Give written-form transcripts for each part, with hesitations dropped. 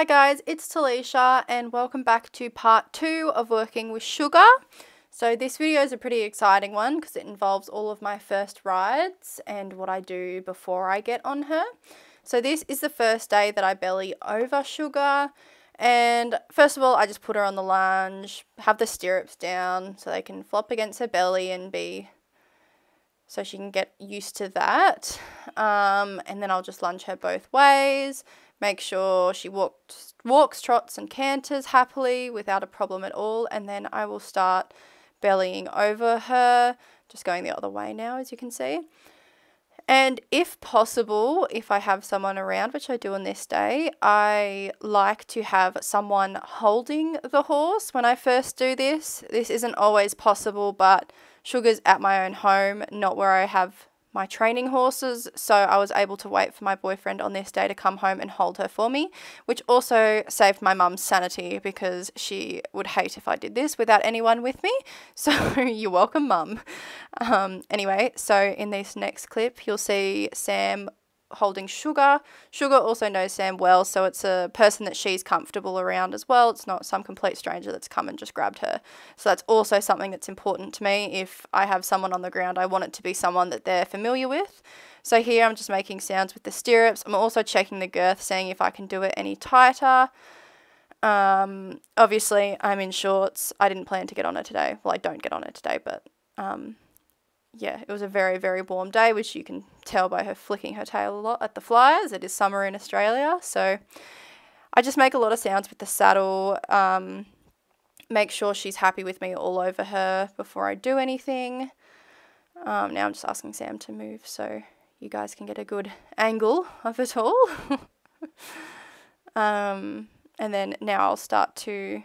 Hi guys, it's Talisha and welcome back to part 2 of working with Sugar. So this video is a pretty exciting one because it involves all of my first rides and what I do before I get on her. So this is the first day that I belly over Sugar, and first of all I just put her on the lunge, have the stirrups down so they can flop against her belly and so she can get used to that. And then I'll just lunge her both ways. Make sure she walks, trots and canters happily without a problem at all. And then I will start bellying over her, just going the other way now, as you can see. And if possible, if I have someone around, which I do on this day, I like to have someone holding the horse when I first do this. This isn't always possible, but Sugar's at my own home, not where I have my training horses, so I was able to wait for my boyfriend on this day to come home and hold her for me, which also saved my mum's sanity because she would hate if I did this without anyone with me. So you're welcome, Mum. Anyway, so in this next clip you'll see Sam holding Sugar. Sugar also knows Sam well, so it's a person that she's comfortable around as well. It's not some complete stranger that's come and just grabbed her. So that's also something that's important to me. If I have someone on the ground, I want it to be someone that they're familiar with. So here I'm just making sounds with the stirrups. I'm also checking the girth, seeing if I can do it any tighter. Obviously I'm in shorts. I didn't plan to get on her today. Well, I don't get on her today, but yeah, it was a very, very warm day, which you can tell by her flicking her tail a lot at the flyers. It is summer in Australia, so I just make a lot of sounds with the saddle, make sure she's happy with me all over her before I do anything. Now I'm just asking Sam to move so you guys can get a good angle of it all. And then now I'll start to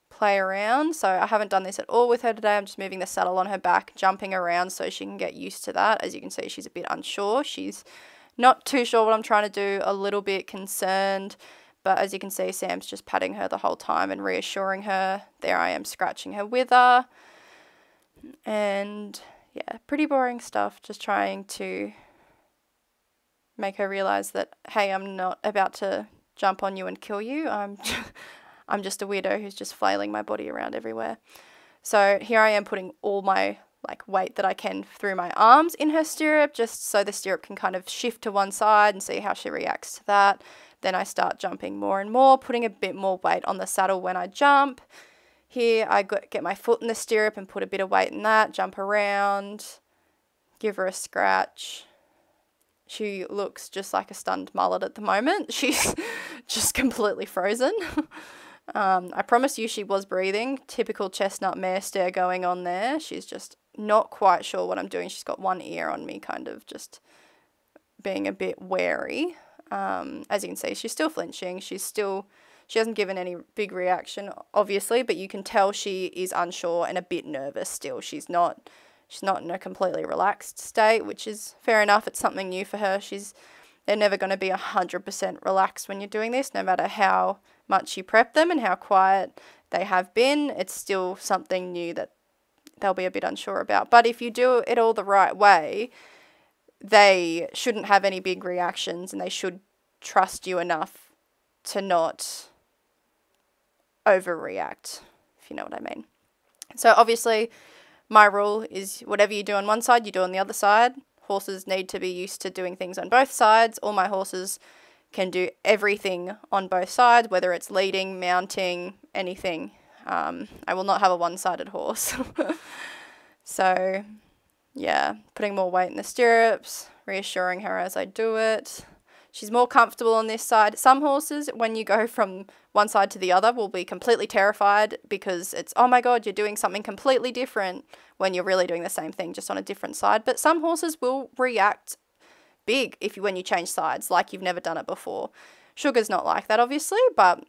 play around. So I haven't done this at all with her today. I'm just moving the saddle on her back, jumping around so she can get used to that. As you can see, she's a bit unsure. She's not too sure what I'm trying to do, a little bit concerned, but as you can see, Sam's just patting her the whole time and reassuring her. There I am scratching her wither. And yeah, pretty boring stuff, just trying to make her realize that, hey, I'm not about to jump on you and kill you. I'm just a weirdo who's just flailing my body around everywhere. So here I am putting all my weight that I can through my arms in her stirrup, just so the stirrup can kind of shift to one side and see how she reacts to that. Then I start jumping more and more, putting a bit more weight on the saddle when I jump. Here I get my foot in the stirrup and put a bit of weight in that, jump around, give her a scratch. She looks just like a stunned mullet at the moment. She's just completely frozen. I promise you she was breathing. Typical chestnut mare stare going on there. She's just not quite sure what I'm doing. She's got one ear on me, kind of just being a bit wary. As you can see, she's still flinching. She hasn't given any big reaction, obviously, but you can tell she is unsure and a bit nervous still. She's not in a completely relaxed state, which is fair enough. It's something new for her. They're never going to be 100% relaxed when you're doing this, no matter how much you prep them and how quiet they have been. It's still something new that they'll be a bit unsure about. But if you do it all the right way, they shouldn't have any big reactions and they should trust you enough to not overreact, if you know what I mean. So obviously my rule is whatever you do on one side, you do on the other side. Horses need to be used to doing things on both sides. All my horses can do everything on both sides, whether it's leading, mounting, anything. I will not have a one-sided horse. So, yeah, putting more weight in the stirrups, reassuring her as I do it. She's more comfortable on this side. Some horses, when you go from one side to the other, will be completely terrified because it's, oh my God, you're doing something completely different when you're really doing the same thing, just on a different side. But some horses will react big when you change sides, like you've never done it before. Sugar's not like that, obviously, but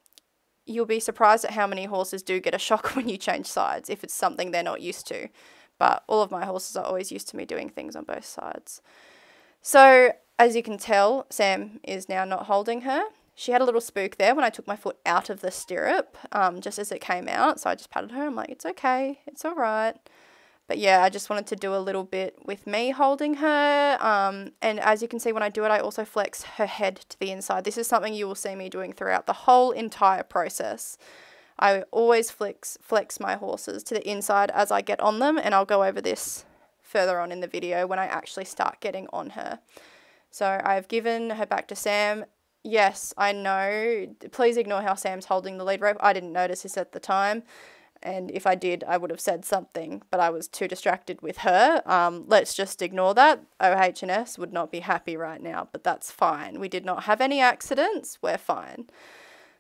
you'll be surprised at how many horses do get a shock when you change sides, if it's something they're not used to. But all of my horses are always used to me doing things on both sides. So, as you can tell, Sam is now not holding her. She had a little spook there when I took my foot out of the stirrup, just as it came out. So I just patted her. I'm like, it's okay. It's all right. But yeah, I just wanted to do a little bit with me holding her. And as you can see when I do it, I also flex her head to the inside. This is something you will see me doing throughout the whole entire process. I always flex my horses to the inside as I get on them, and I'll go over this further on in the video when I actually start getting on her. So I've given her back to Sam. Yes, I know. Please ignore how Sam's holding the lead rope. I didn't notice this at the time. And if I did, I would have said something, but I was too distracted with her. Let's just ignore that. OH&S would not be happy right now, but that's fine. We did not have any accidents. We're fine.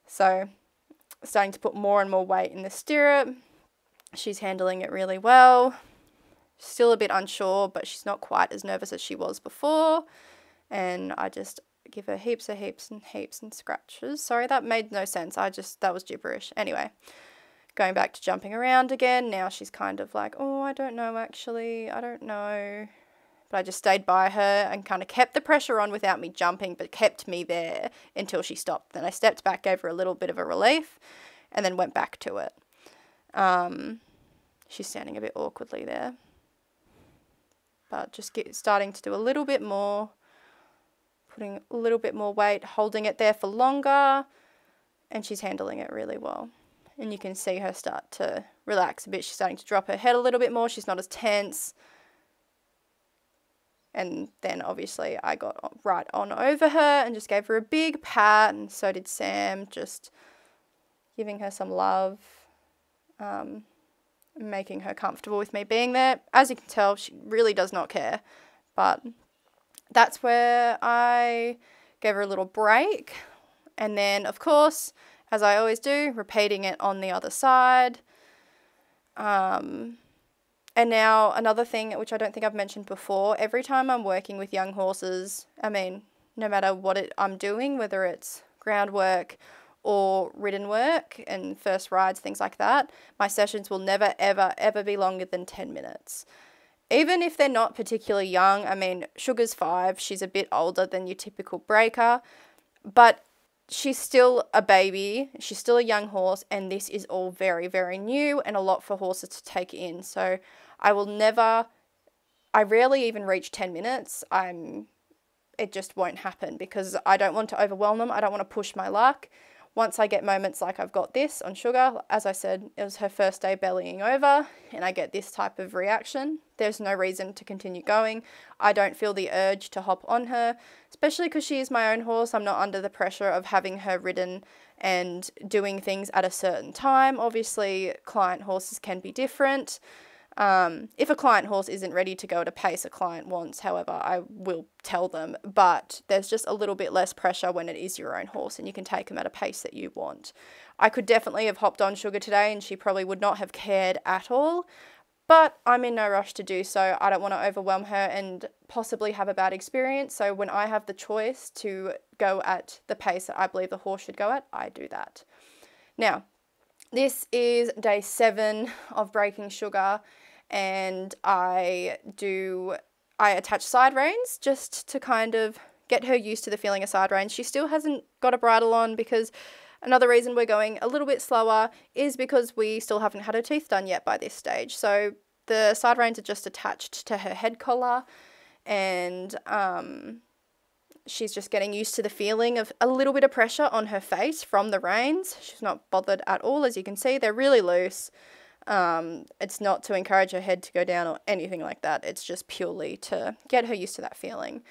So starting to put more and more weight in the stirrup. She's handling it really well. Still a bit unsure, but she's not quite as nervous as she was before. And I just give her heaps and scratches. Sorry, that made no sense. That was gibberish. Anyway. Going back to jumping around again. Now she's kind of like, oh, I don't know actually. I don't know. But I just stayed by her and kind of kept the pressure on without me jumping, but kept me there until she stopped. Then I stepped back, gave her a little bit of a relief, and then went back to it. She's standing a bit awkwardly there. But just starting to do a little bit more. Putting a little bit more weight, holding it there for longer. And she's handling it really well. And you can see her start to relax a bit. She's starting to drop her head a little bit more. She's not as tense. And then obviously I got right on over her and just gave her a big pat. And so did Sam, just giving her some love, making her comfortable with me being there. As you can tell, she really does not care. But that's where I gave her a little break. And then, of course, as I always do, repeating it on the other side. And now another thing, which I don't think I've mentioned before, every time I'm working with young horses, I mean, no matter what I'm doing, whether it's groundwork or ridden work and first rides, things like that, my sessions will never, ever, ever be longer than 10 minutes. Even if they're not particularly young, I mean, Sugar's 5, she's a bit older than your typical breaker, but she's still a baby, she's still a young horse, and this is all very, very new and a lot for horses to take in. So I rarely even reach 10 minutes. It just won't happen because I don't want to overwhelm them. I don't want to push my luck. Once I get moments like I've got this on Sugar, as I said, it was her first day bellying over, and I get this type of reaction, there's no reason to continue going. I don't feel the urge to hop on her, especially because she is my own horse. I'm not under the pressure of having her ridden and doing things at a certain time. Obviously, client horses can be different. If a client horse isn't ready to go at a pace a client wants, however, I will tell them, but there's just a little bit less pressure when it is your own horse and you can take them at a pace that you want. I could definitely have hopped on Sugar today and she probably would not have cared at all, but I'm in no rush to do so. I don't want to overwhelm her and possibly have a bad experience, so when I have the choice to go at the pace that I believe the horse should go at, I do that. Now, this is day 7 of breaking Sugar, and I attach side reins just to kind of get her used to the feeling of side reins. She still hasn't got a bridle on because another reason we're going a little bit slower is because we still haven't had her teeth done yet by this stage. So the side reins are just attached to her head collar, and she's just getting used to the feeling of a little bit of pressure on her face from the reins. She's not bothered at all. As you can see, they're really loose. It's not to encourage her head to go down or anything like that. It's just purely to get her used to that feeling.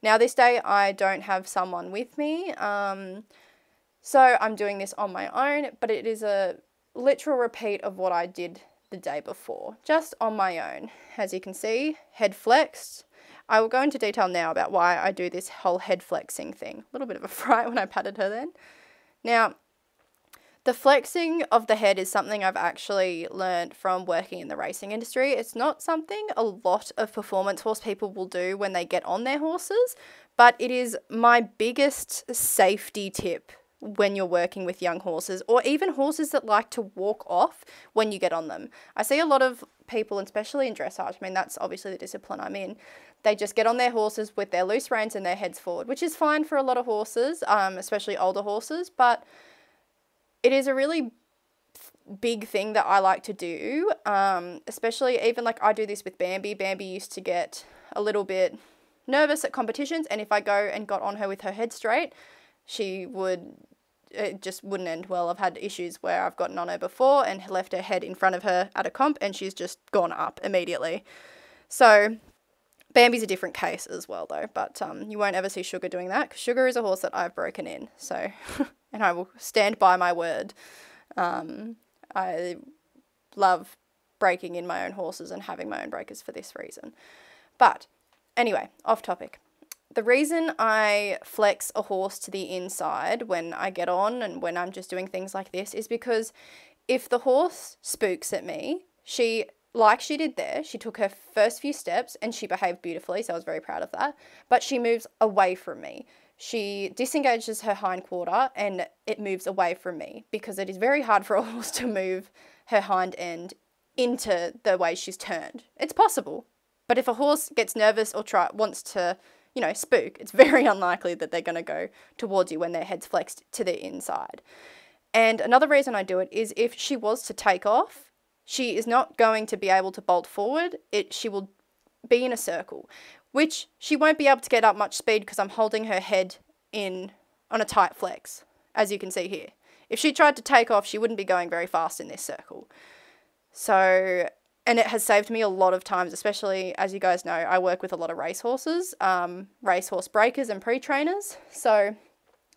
Now this day I don't have someone with me, so I'm doing this on my own, but it is a literal repeat of what I did the day before, just on my own. As you can see, head flexed. I will go into detail now about why I do this whole head flexing thing. A little bit of a fright when I patted her then. Now, the flexing of the head is something I've actually learned from working in the racing industry. It's not something a lot of performance horse people will do when they get on their horses, but it is my biggest safety tip when you're working with young horses, or even horses that like to walk off when you get on them. I see a lot of people, especially in dressage, I mean, that's obviously the discipline I'm in, they just get on their horses with their loose reins and their heads forward, which is fine for a lot of horses, especially older horses, but it is a really big thing that I like to do, especially even like I do this with Bambi. Bambi used to get a little bit nervous at competitions, and if I go and got on her with her head straight, it just wouldn't end well. I've had issues where I've gotten on her before and left her head in front of her at a comp and she's just gone up immediately. So Bambi's a different case as well though, but you won't ever see Sugar doing that, because Sugar is a horse that I've broken in, so and I will stand by my word. I love breaking in my own horses and having my own breakers for this reason. But anyway, off topic. The reason I flex a horse to the inside when I get on and when I'm just doing things like this is because if the horse spooks at me, like she did there, she took her first few steps and she behaved beautifully, so I was very proud of that, but she moves away from me. She disengages her hind quarter and it moves away from me, because it is very hard for a horse to move her hind end into the way she's turned. It's possible, but if a horse gets nervous or wants to, spook, it's very unlikely that they're going to go towards you when their head's flexed to the inside. And another reason I do it is if she was to take off, she is not going to be able to bolt forward. She will be in a circle, which she won't be able to get up much speed because I'm holding her head in on a tight flex, as you can see here. If she tried to take off, she wouldn't be going very fast in this circle. So, and it has saved me a lot of times, especially, as you guys know, I work with a lot of racehorses, racehorse breakers and pre-trainers. So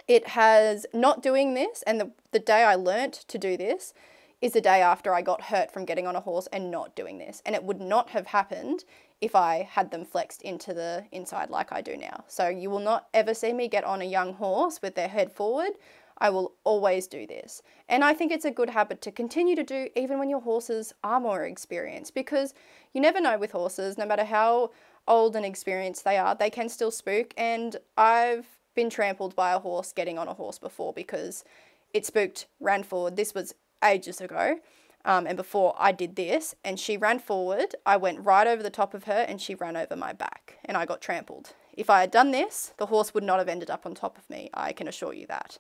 it has, not doing this, and the day I learnt to do this is the day after I got hurt from getting on a horse and not doing this. And it would not have happened if I had them flexed into the inside like I do now. So you will not ever see me get on a young horse with their head forward. I will always do this. And I think it's a good habit to continue to do even when your horses are more experienced, because you never know with horses, no matter how old and experienced they are, they can still spook. And I've been trampled by a horse getting on a horse before because it spooked, ran forward. This was ages ago, and before I did this, and she ran forward, I went right over the top of her and she ran over my back and I got trampled. If I had done this, the horse would not have ended up on top of me, I can assure you that.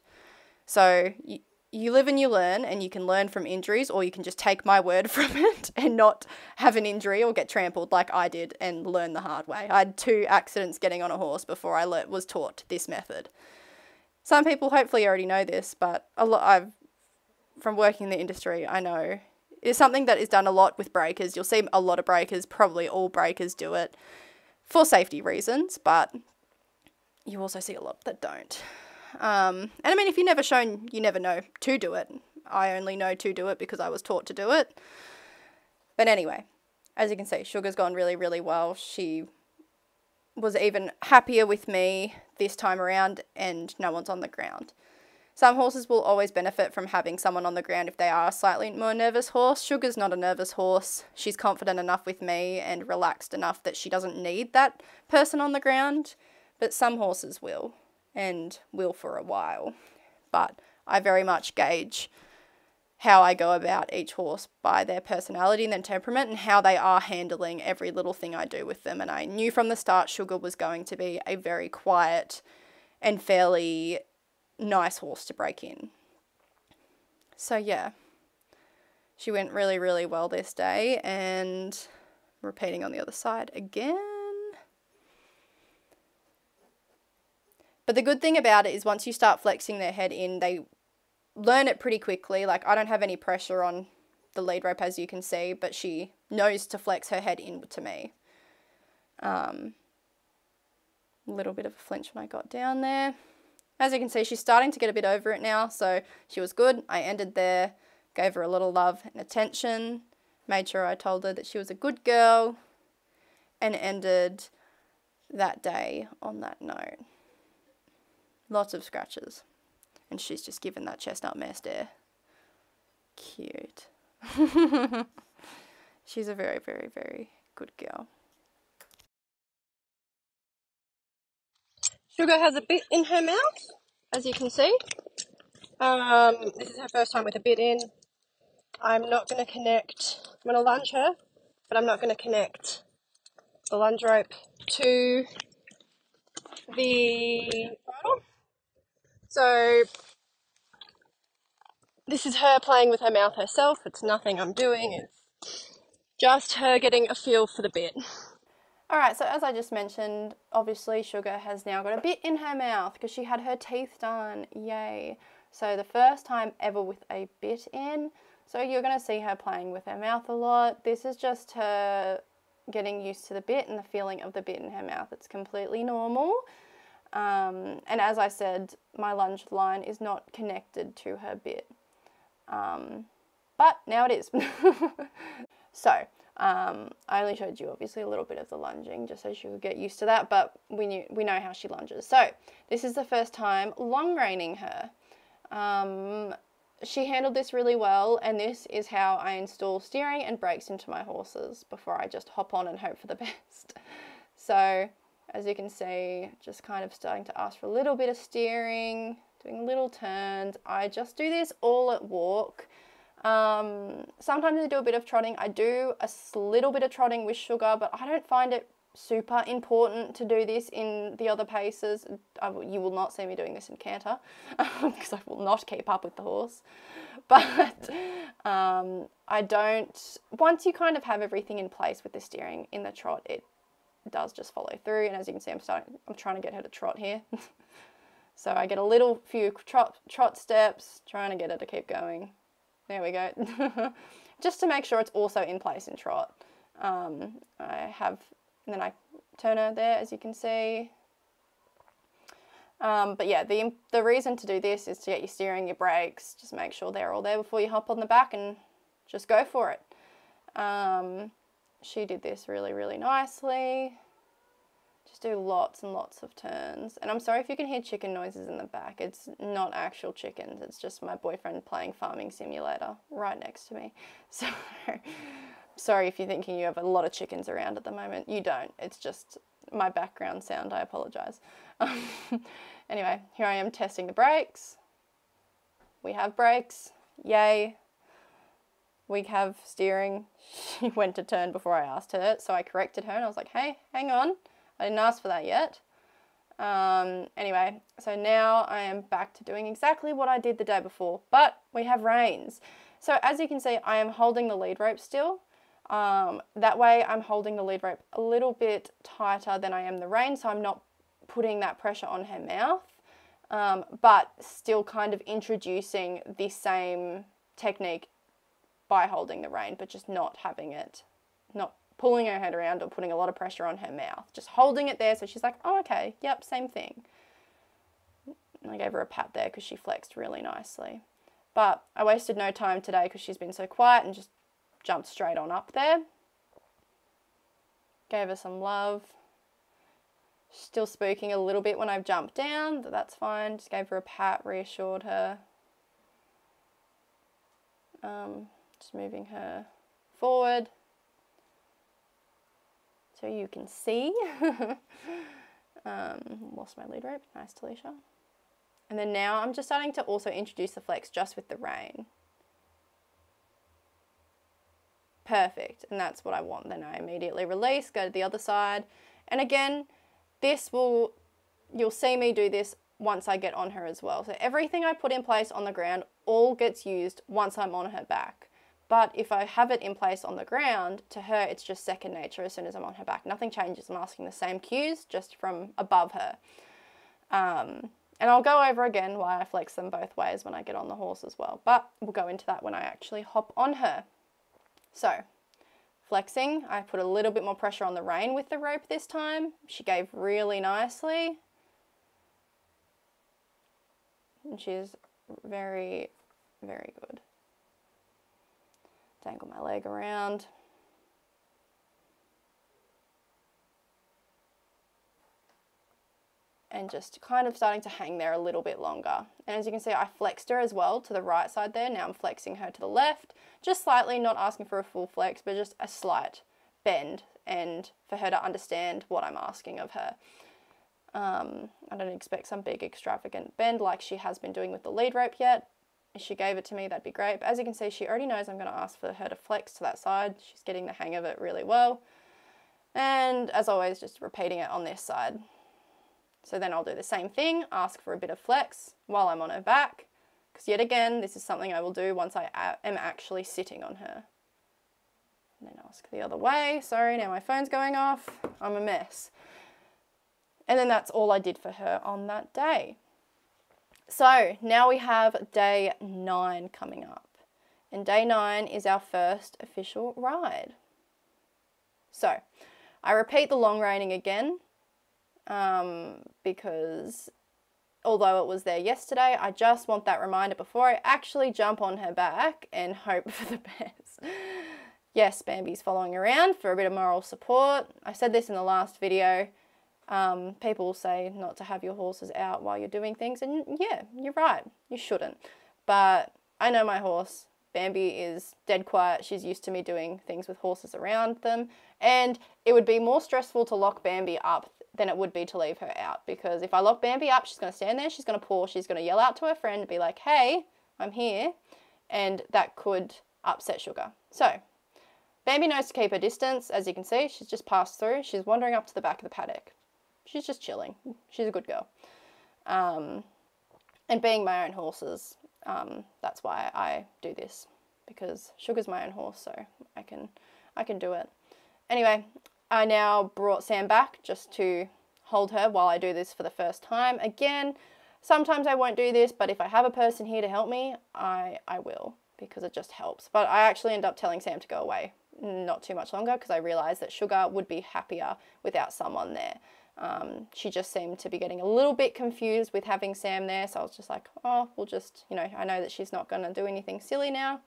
So you live and you learn, and you can learn from injuries, or you can just take my word from it and not have an injury or get trampled like I did and learn the hard way. I had 2 accidents getting on a horse before I was taught this method. Some people hopefully already know this, but from working in the industry, I know it's something that is done a lot with breakers. You'll see a lot of breakers, probably all breakers do it for safety reasons, but you also see a lot that don't. And I mean, if you're never shown, you never know to do it. I only know to do it because I was taught to do it. But anyway, as you can see, Sugar's gone really, really well. She was even happier with me this time around, and no one's on the ground. Some horses will always benefit from having someone on the ground if they are a slightly more nervous horse. Sugar's not a nervous horse. She's confident enough with me and relaxed enough that she doesn't need that person on the ground. But some horses will, and will for a while. But I very much gauge how I go about each horse by their personality and their temperament and how they are handling every little thing I do with them. And I knew from the start Sugar was going to be a very quiet and fairly nice horse to break in. So yeah, she went really, really well this day, and repeating on the other side again. But the good thing about it is once you start flexing their head in, they learn it pretty quickly. Like, I don't have any pressure on the lead rope, as you can see, but she knows to flex her head in to me. Little bit of a flinch when I got down there. As you can see, she's starting to get a bit over it now, so she was good. I ended there, gave her a little love and attention, made sure I told her that she was a good girl, and ended that day on that note. Lots of scratches. And she's just given that chestnut mare stare. Cute. She's a very, very, very good girl. Sugar has a bit in her mouth, as you can see. This is her first time with a bit in. I'm not going to connect, I'm going to lunge her, but I'm not going to connect the lunge rope to the bottle. So this is her playing with her mouth herself. It's nothing I'm doing. It's just her getting a feel for the bit. Alright, so as I just mentioned, obviously Sugar has now got a bit in her mouth because she had her teeth done. Yay. So the first time ever with a bit in. So you're going to see her playing with her mouth a lot. This is just her getting used to the bit and the feeling of the bit in her mouth. It's completely normal. And as I said, my lunge line is not connected to her bit. But now it is. So, I only showed you obviously a little bit of the lunging just so she would get used to that, but we know how she lunges. So, this is the first time long reining her. She handled this really well, and this is how I install steering and brakes into my horses before I just hop on and hope for the best. So, as you can see, just kind of starting to ask for a little bit of steering, doing little turns. I just do this all at walk. Sometimes I do a bit of trotting. I do a little bit of trotting with Sugar, but I don't find it super important to do this in the other paces. You will not see me doing this in canter because I will not keep up with the horse. But I don't, once you kind of have everything in place with the steering in the trot, it does just follow through. And as you can see, I'm trying to get her to trot here. So I get a few trot steps, trying to get her to keep going. There we go. Just to make sure it's also in place in trot. And then I turn her there, as you can see. But yeah, the reason to do this is to get your steering, your brakes, just make sure they're all there before you hop on the back and just go for it. She did this really, really nicely. Just do lots and lots of turns. And I'm sorry if you can hear chicken noises in the back. It's not actual chickens. It's just my boyfriend playing Farming Simulator right next to me. So, sorry if you're thinking you have a lot of chickens around at the moment. You don't. It's just my background sound. I apologise. Anyway, here I am testing the brakes. We have brakes. Yay. We have steering. She went to turn before I asked her, so I corrected her and I was like, hey, hang on. I didn't ask for that yet. Anyway, so now I am back to doing exactly what I did the day before, but we have reins. So as you can see, I am holding the lead rope still. That way I'm holding the lead rope a little bit tighter than I am the rein, so I'm not putting that pressure on her mouth, but still kind of introducing the same technique by holding the rein, but just not having it, not pulling her head around or putting a lot of pressure on her mouth. Just holding it there so she's like, oh, okay, yep, same thing. And I gave her a pat there because she flexed really nicely. But I wasted no time today because she's been so quiet and just jumped straight on up there. Gave her some love. Still spooking a little bit when I've jumped down, but that's fine. Just gave her a pat, reassured her. Just moving her forward so you can see. Lost my lead rope. Nice, Talisha. And then now I'm just starting to also introduce the flex just with the rein. Perfect, and that's what I want. Then I immediately release, go to the other side. And again, you'll see me do this once I get on her as well. So everything I put in place on the ground all gets used once I'm on her back. But if I have it in place on the ground, to her it's just second nature as soon as I'm on her back. Nothing changes. I'm asking the same cues just from above her. And I'll go over again why I flex them both ways when I get on the horse as well. But we'll go into that when I actually hop on her. So, flexing, I put a little bit more pressure on the rein with the rope this time. She gave really nicely. And she's very, very good. Dangle my leg around. And just kind of starting to hang there a little bit longer. And as you can see, I flexed her as well to the right side there. Now I'm flexing her to the left, just slightly, not asking for a full flex, but just a slight bend, and for her to understand what I'm asking of her. I don't expect some big extravagant bend like she has been doing with the lead rope yet. If she gave it to me, that'd be great. But as you can see, she already knows I'm going to ask for her to flex to that side. She's getting the hang of it really well. And as always, just repeating it on this side. So then I'll do the same thing, ask for a bit of flex while I'm on her back, Because yet again, this is something I will do once I am actually sitting on her. And then ask the other way. Sorry, now my phone's going off. I'm a mess. And then that's all I did for her on that day. So now we have day 9 coming up. And day 9 is our first official ride. So I repeat the long reining again because although it was there yesterday, I just want that reminder before I actually jump on her back and hope for the best. Yes, Bambi's following around for a bit of moral support. I said this in the last video. People say not to have your horses out while you're doing things, and yeah, you're right, you shouldn't. But I know my horse. Bambi is dead quiet. She's used to me doing things with horses around them, and it would be more stressful to lock Bambi up than it would be to leave her out, because if I lock Bambi up, she's going to stand there, she's going to paw, she's going to yell out to her friend and be like, hey, I'm here, and that could upset Sugar. So Bambi knows to keep her distance. As you can see, she's just passed through. She's wandering up to the back of the paddock. She's just chilling. She's a good girl. And being my own horses, that's why I do this, because Sugar's my own horse, so I can do it. Anyway, I now brought Sam back just to hold her while I do this for the first time. Again, sometimes I won't do this, but if I have a person here to help me, I will, because it just helps. But I actually end up telling Sam to go away not too much longer, because I realised that Sugar would be happier without someone there. She just seemed to be getting a little bit confused with having Sam there, so I was just like, oh, we'll just, you know, I know that she's not going to do anything silly now.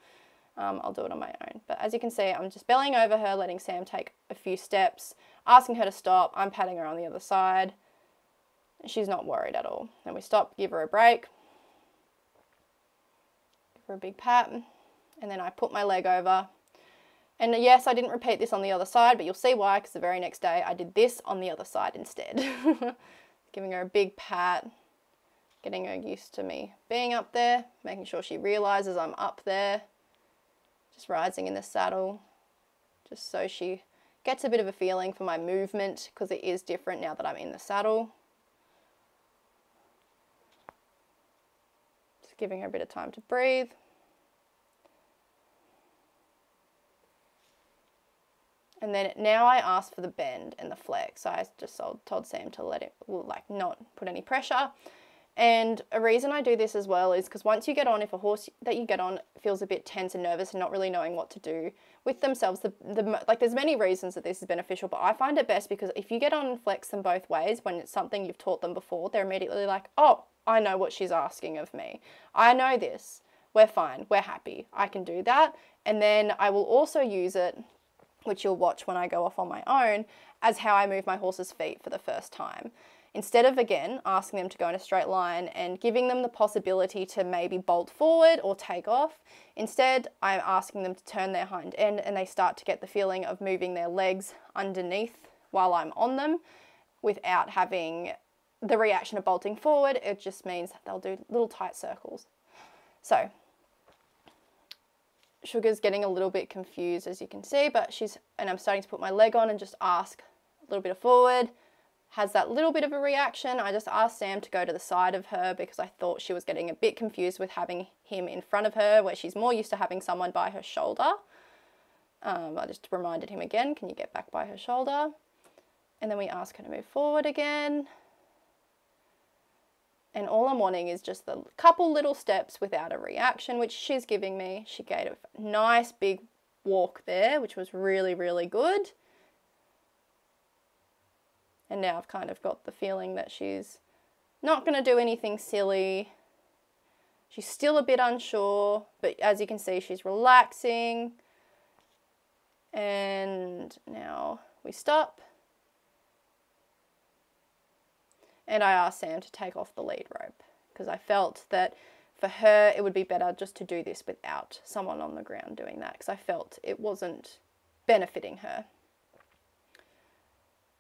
I'll do it on my own. But as you can see, I'm just bellying over her, letting Sam take a few steps, asking her to stop. I'm patting her on the other side. She's not worried at all. Then we stop, give her a break, give her a big pat, and then I put my leg over. And yes, I didn't repeat this on the other side, but you'll see why, because the very next day I did this on the other side instead. Giving her a big pat, getting her used to me being up there, making sure she realises I'm up there, just rising in the saddle, just so she gets a bit of a feeling for my movement, because it is different now that I'm in the saddle. Just giving her a bit of time to breathe. And then now I asked for the bend and the flex. So I just told Sam to let it, like, not put any pressure. And a reason I do this as well is because once you get on, if a horse that you get on feels a bit tense and nervous and not really knowing what to do with themselves, like, there's many reasons that this is beneficial, but I find it best because if you get on and flex them both ways, when it's something you've taught them before, they're immediately like, oh, I know what she's asking of me. I know this. We're fine. We're happy. I can do that. And then I will also use it, which you'll watch when I go off on my own, as how I move my horse's feet for the first time. Instead of, again, asking them to go in a straight line and giving them the possibility to maybe bolt forward or take off, instead I'm asking them to turn their hind end, and they start to get the feeling of moving their legs underneath while I'm on them without having the reaction of bolting forward. It just means they'll do little tight circles. So Sugar's getting a little bit confused, as you can see, but and I'm starting to put my leg on and just ask a little bit of forward. Has that little bit of a reaction. I just asked Sam to go to the side of her because I thought she was getting a bit confused with having him in front of her, where she's more used to having someone by her shoulder. I just reminded him again, can you get back by her shoulder? And then we ask her to move forward again. And all I'm wanting is just the couple little steps without a reaction, which she's giving me. She gave a nice big walk there, which was really, really good. And now I've kind of got the feeling that she's not going to do anything silly. She's still a bit unsure, but as you can see, she's relaxing. And now we stop. And I asked Sam to take off the lead rope because I felt that for her it would be better just to do this without someone on the ground doing that, because I felt it wasn't benefiting her.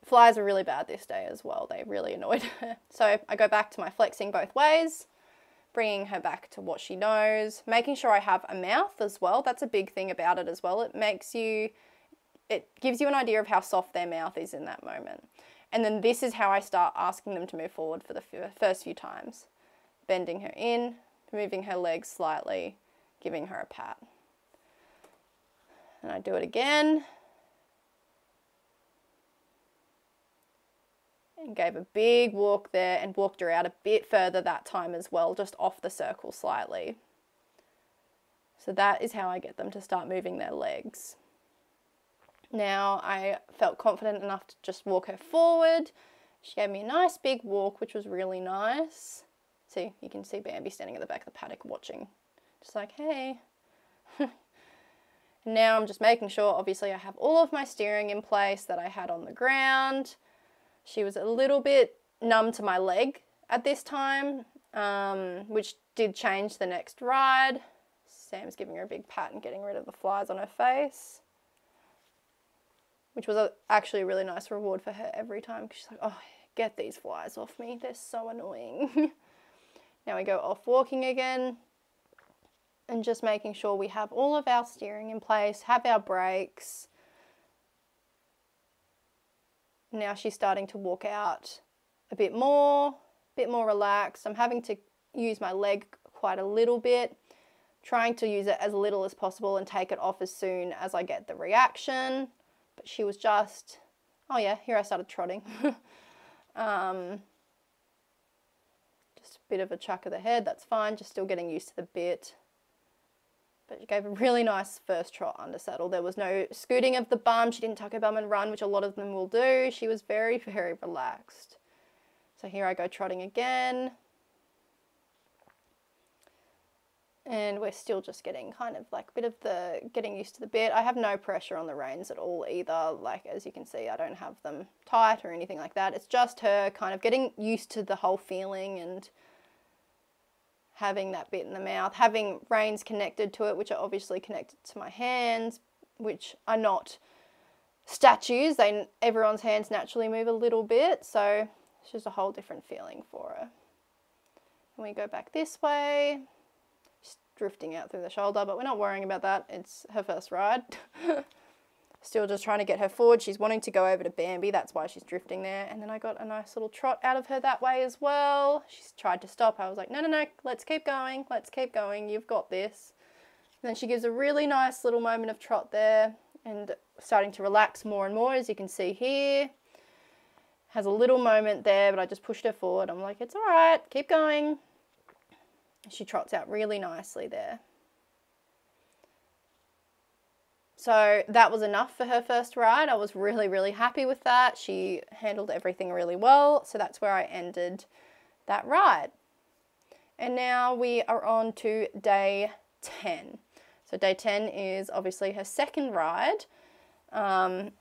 Flies were really bad this day as well. They really annoyed her. So I go back to my flexing both ways, bringing her back to what she knows, making sure I have a mouth as well. That's a big thing about it as well. It gives you an idea of how soft their mouth is in that moment. And then this is how I start asking them to move forward for the first few times. Bending her in, moving her legs slightly, giving her a pat. And I do it again. And gave a big walk there and walked her out a bit further that time as well, just off the circle slightly. So that is how I get them to start moving their legs. Now I felt confident enough to just walk her forward. She gave me a nice big walk, which was really nice. See, you can see Bambi standing at the back of the paddock watching. Just like, hey. Now I'm just making sure, obviously, I have all of my steering in place that I had on the ground. She was a little bit numb to my leg at this time, which did change the next ride. Sam's giving her a big pat and getting rid of the flies on her face, which was actually a really nice reward for her every time, because she's like, oh, get these flies off me. They're so annoying. Now we go off walking again and just making sure we have all of our steering in place, have our brakes. Now she's starting to walk out a bit more relaxed. I'm having to use my leg quite a little bit, trying to use it as little as possible and take it off as soon as I get the reaction. But she was just, oh yeah, here I started trotting. Just a bit of a chuck of the head, that's fine, just still getting used to the bit. But she gave a really nice first trot under saddle. There was no scooting of the bum. She didn't tuck her bum and run, which a lot of them will do. She was very, very relaxed. So here I go trotting again. And we're still just getting kind of like a bit of the getting used to the bit. I have no pressure on the reins at all either. Like, as you can see, I don't have them tight or anything like that. It's just her kind of getting used to the whole feeling and having that bit in the mouth, having reins connected to it, which are obviously connected to my hands, which are not statues. Everyone's hands naturally move a little bit, so it's just a whole different feeling for her. And we go back this way, just drifting out through the shoulder, but we're not worrying about that. It's her first ride. Still just trying to get her forward. She's wanting to go over to Bambi. That's why she's drifting there. And then I got a nice little trot out of her that way as well. She's tried to stop. I was like, no, no, no, let's keep going. Let's keep going. You've got this. And then she gives a really nice little moment of trot there and starting to relax more and more, as you can see here. Has a little moment there, but I just pushed her forward. I'm like, it's all right. Keep going. She trots out really nicely there. So that was enough for her first ride. I was really, really happy with that. She handled everything really well. So that's where I ended that ride. And now we are on to day 10. So day 10 is obviously her second ride. I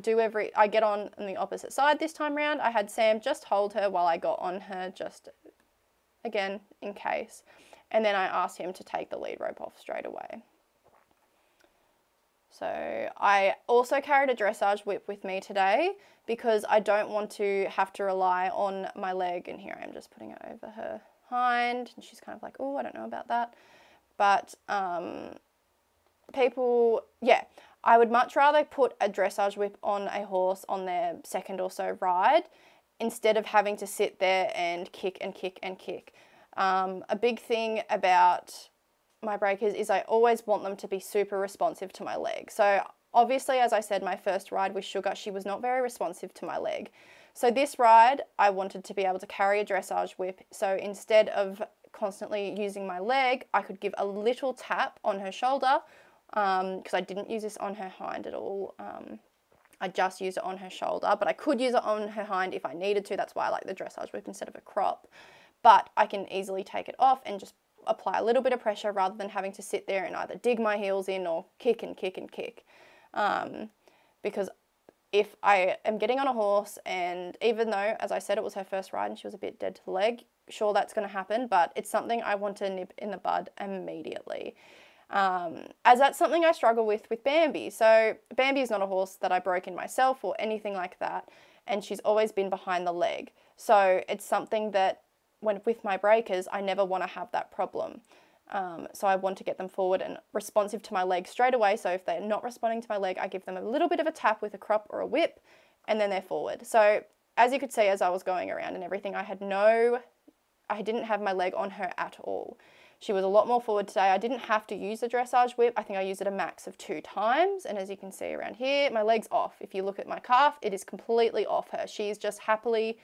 get on the opposite side this time round. I had Sam just hold her while I got on her, just again in case. And then I asked him to take the lead rope off straight away. So I also carried a dressage whip with me today because I don't want to have to rely on my leg. And here I am just putting it over her hind. And she's kind of like, oh, I don't know about that. But I would much rather put a dressage whip on a horse on their second or so ride instead of having to sit there and kick and kick and kick. A big thing about my breakers is I always want them to be super responsive to my leg. So obviously, as I said, my first ride with Sugar, she was not very responsive to my leg. So this ride, I wanted to be able to carry a dressage whip. So instead of constantly using my leg, I could give a little tap on her shoulder because I didn't use this on her hind at all. I just used it on her shoulder, but I could use it on her hind if I needed to. That's why I like the dressage whip instead of a crop. But I can easily take it off and just apply a little bit of pressure rather than having to sit there and either dig my heels in or kick and kick and kick. Because if I am getting on a horse, and even though, as I said, it was her first ride and she was a bit dead to the leg, sure, that's going to happen, but it's something I want to nip in the bud immediately. As that's something I struggle with Bambi. So Bambi is not a horse that I broke in myself or anything like that, and she's always been behind the leg. So it's something that with my breakers, I never want to have that problem. So I want to get them forward and responsive to my leg straight away. So if they're not responding to my leg, I give them a little bit of a tap with a crop or a whip, and then they're forward. So as you could see, as I was going around and everything, I had no I didn't have my leg on her at all. She was a lot more forward today. I didn't have to use the dressage whip. I think I used it a max of 2 times. And as you can see around here, my leg's off. If you look at my calf, it is completely off her. She's just happily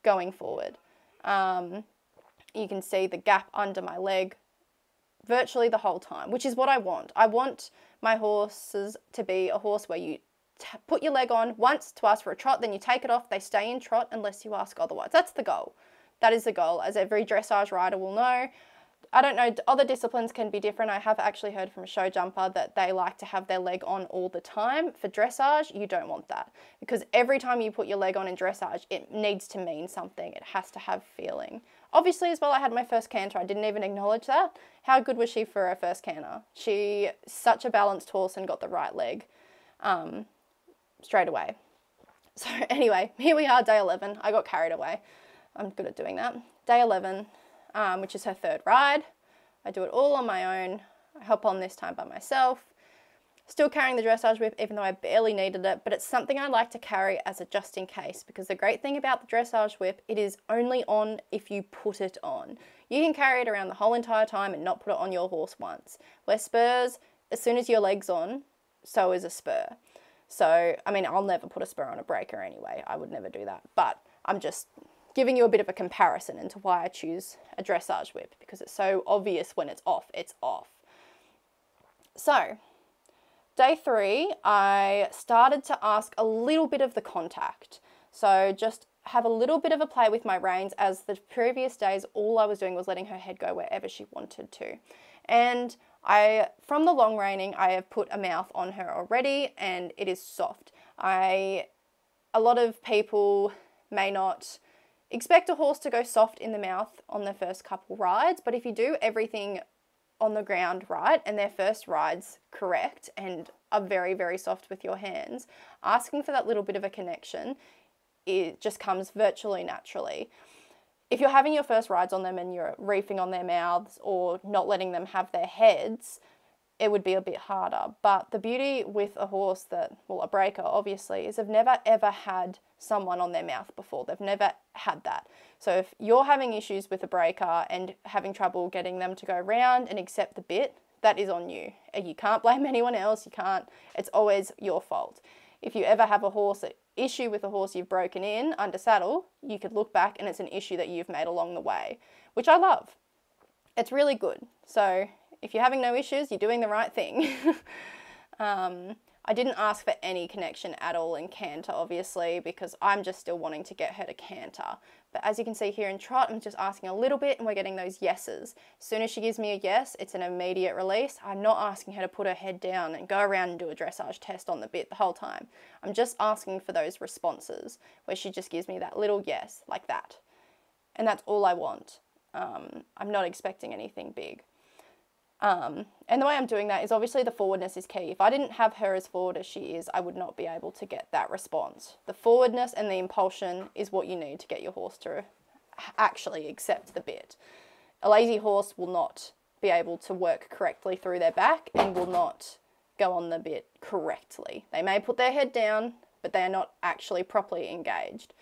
going forward. You can see the gap under my leg virtually the whole time, which is what I want. I want my horses to be a horse where you put your leg on once to ask for a trot, then you take it off, they stay in trot unless you ask otherwise. That's the goal. That is the goal, as every dressage rider will know. I don't know, other disciplines can be different. I have actually heard from a show jumper that they like to have their leg on all the time. For dressage, you don't want that, because every time you put your leg on in dressage, it needs to mean something. It has to have feeling. Obviously, as well, I had my first canter. I didn't even acknowledge that. How good was she for her first canter? She such a balanced horse and got the right leg straight away. So anyway, here we are, day 11. I got carried away. I'm good at doing that. Day 11. Which is her 3rd ride. I do it all on my own. I hop on this time by myself. Still carrying the dressage whip, even though I barely needed it, but it's something I like to carry as a just in case, because the great thing about the dressage whip, it is only on if you put it on. You can carry it around the whole entire time and not put it on your horse once. Where spurs, as soon as your leg's on, so is a spur. So, I mean, I'll never put a spur on a breaker anyway. I would never do that, but I'm just giving you a bit of a comparison into why I choose a dressage whip, because it's so obvious when it's off, it's off. So, day 3, I started to ask a little bit of the contact. So just have a little bit of a play with my reins, as the previous days, all I was doing was letting her head go wherever she wanted to. And from the long reining, I have put a mouth on her already, and it is soft. A lot of people may not expect a horse to go soft in the mouth on their first couple rides, but if you do everything on the ground right and their first ride's correct and are very, very soft with your hands, asking for that little bit of a connection, it just comes virtually naturally. If you're having your first rides on them and you're reefing on their mouths or not letting them have their heads, it would be a bit harder. But the beauty with a horse that, well, a breaker obviously, is they've never ever had someone on their mouth before. They've never had that. So if you're having issues with a breaker and having trouble getting them to go round and accept the bit, that is on you. And you can't blame anyone else. It's always your fault. If you ever have issue with a horse you've broken in under saddle, you could look back and it's an issue that you've made along the way, which I love. It's really good. So if you're having no issues, you're doing the right thing. I didn't ask for any connection at all in canter, obviously, because I'm just still wanting to get her to canter. But as you can see here in trot, I'm just asking a little bit and we're getting those yeses. As soon as she gives me a yes, it's an immediate release. I'm not asking her to put her head down and go around and do a dressage test on the bit the whole time. I'm just asking for those responses where she just gives me that little yes, like that. And that's all I want. I'm not expecting anything big. And the way I'm doing that is obviously the forwardness is key. If I didn't have her as forward as she is, I would not be able to get that response. The forwardness and the impulsion is what you need to get your horse to actually accept the bit. A lazy horse will not be able to work correctly through their back and will not go on the bit correctly. They may put their head down, but they are not actually properly engaged.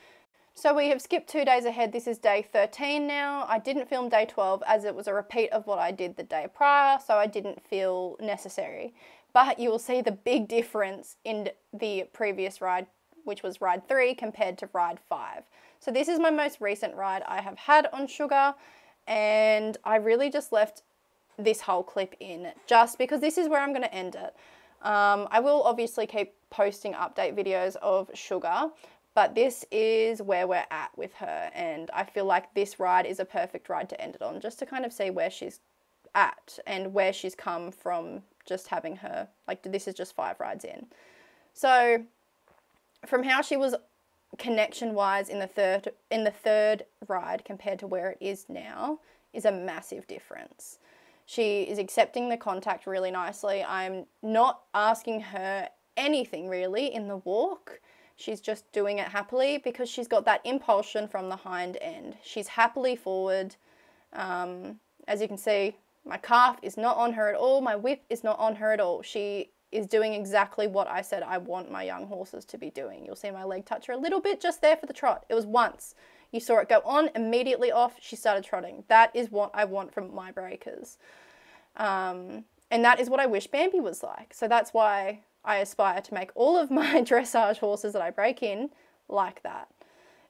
So we have skipped 2 days ahead. This is day 13 now. I didn't film day 12 as it was a repeat of what I did the day prior, so I didn't feel necessary. But you will see the big difference in the previous ride, which was ride 3 compared to ride 5. So this is my most recent ride I have had on Sugar, and I really just left this whole clip in just because this is where I'm going to end it. I will obviously keep posting update videos of Sugar, but this is where we're at with her, and I feel like this ride is a perfect ride to end it on, just to kind of see where she's at and where she's come from just having her, like this is just 5 rides in. So from how she was connection-wise in the third ride compared to where it is now is a massive difference. She is accepting the contact really nicely. I'm not asking her anything really in the walk. She's just doing it happily because she's got that impulsion from the hind end. She's happily forward. As you can see, my calf is not on her at all. My whip is not on her at all. She is doing exactly what I said I want my young horses to be doing. You'll see my leg touch her a little bit just there for the trot. It was once. You saw it go on, immediately off, she started trotting. That is what I want from my breakers. And that is what I wish Bambi was like. So that's why I aspire to make all of my dressage horses that I break in like that.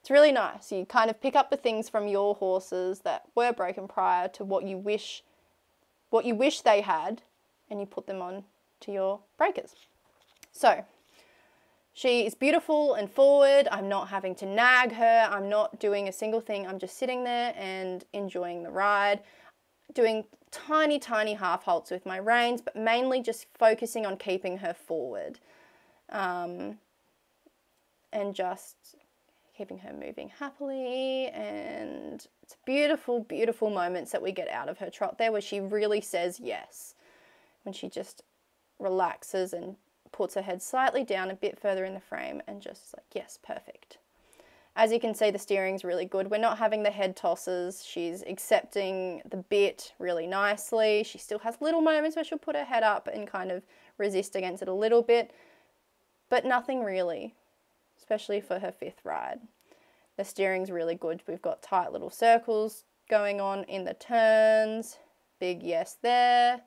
It's really nice. You kind of pick up the things from your horses that were broken prior to what you wish they had, and you put them on to your breakers. So she is beautiful and forward. I'm not having to nag her. I'm not doing a single thing. I'm just sitting there and enjoying the ride, doing tiny, tiny half halts with my reins, but mainly just focusing on keeping her forward, and just keeping her moving happily. And it's beautiful, beautiful moments that we get out of her trot there where she really says yes, when she just relaxes and puts her head slightly down a bit further in the frame and just like, yes, perfect. As you can see, the steering's really good. We're not having the head tosses. She's accepting the bit really nicely. She still has little moments where she'll put her head up and kind of resist against it a little bit, but nothing really, especially for her 5th ride. The steering's really good. We've got tight little circles going on in the turns. Big yes there.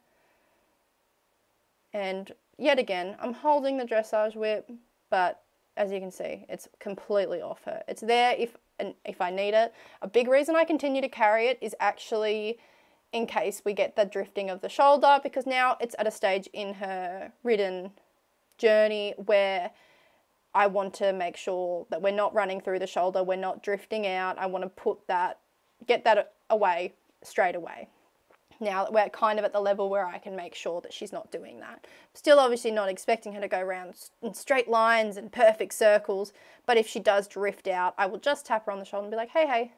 And yet again, I'm holding the dressage whip, but as you can see, it's completely off her. It's there if I need it. A big reason I continue to carry it is actually in case we get the drifting of the shoulder, because now it's at a stage in her ridden journey where I want to make sure that we're not running through the shoulder, we're not drifting out. I want to get that away straight away. Now we're kind of at the level where I can make sure that she's not doing that. Still obviously not expecting her to go around in straight lines and perfect circles, but if she does drift out, I will just tap her on the shoulder and be like, hey, hey.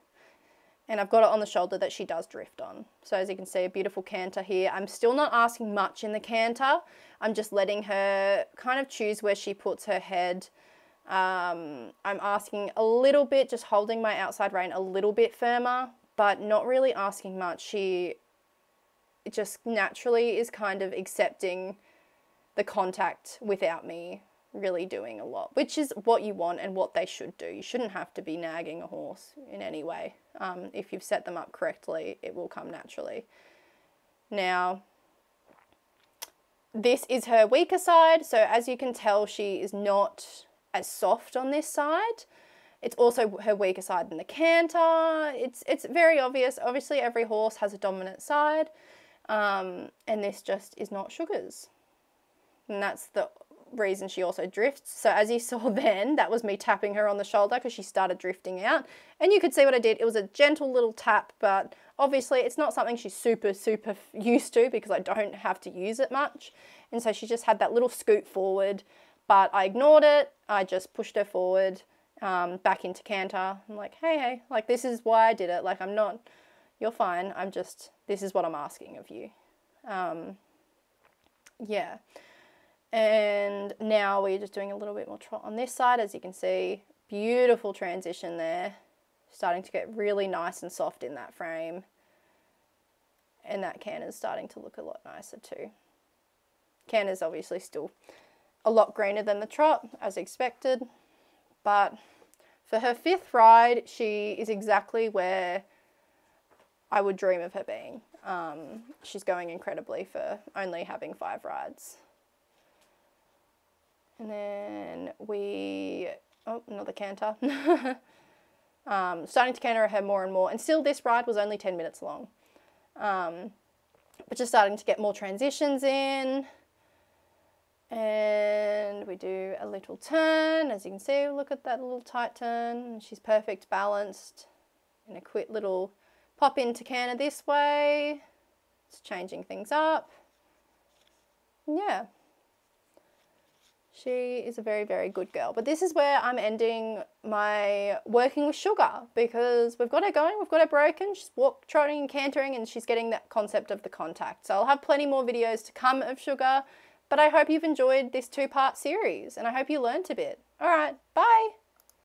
And I've got it on the shoulder that she does drift on. So as you can see, a beautiful canter here. I'm still not asking much in the canter. I'm just letting her kind of choose where she puts her head. I'm asking a little bit, just holding my outside rein a little bit firmer, but not really asking much. She just naturally is kind of accepting the contact without me really doing a lot, which is what you want and what they should do. You shouldn't have to be nagging a horse in any way. If you've set them up correctly, it will come naturally. Now, this is her weaker side, so as you can tell, she is not as soft on this side. It's also her weaker side in the canter. It's very obvious. Obviously, every horse has a dominant side. And this just is not Sugar's. And that's the reason she also drifts. So as you saw then, that was me tapping her on the shoulder because she started drifting out. And you could see what I did. It was a gentle little tap, but obviously it's not something she's super, super used to because I don't have to use it much. And so she just had that little scoot forward, but I ignored it. I just pushed her forward, back into canter. I'm like, hey, hey, like this is why I did it. Like I'm not, you're fine. I'm just, this is what I'm asking of you. Yeah. And now we're just doing a little bit more trot on this side. As you can see, beautiful transition there. Starting to get really nice and soft in that frame. And that canter's starting to look a lot nicer too. Canter's obviously still a lot greener than the trot, as expected. But for her 5th ride, she is exactly where I would dream of her being. She's going incredibly for only having 5 rides. And then another canter. Starting to canter her more and more. And still this ride was only 10 minutes long. But just starting to get more transitions in. And we do a little turn. As you can see, look at that little tight turn. She's perfect balanced. And a quick little pop into canter this way. It's changing things up. Yeah. She is a very, very good girl. But this is where I'm ending my working with Sugar because we've got her going, we've got her broken. She's trotting and cantering and she's getting that concept of the contact. So I'll have plenty more videos to come of Sugar. But I hope you've enjoyed this 2-part series and I hope you learnt a bit. All right, bye.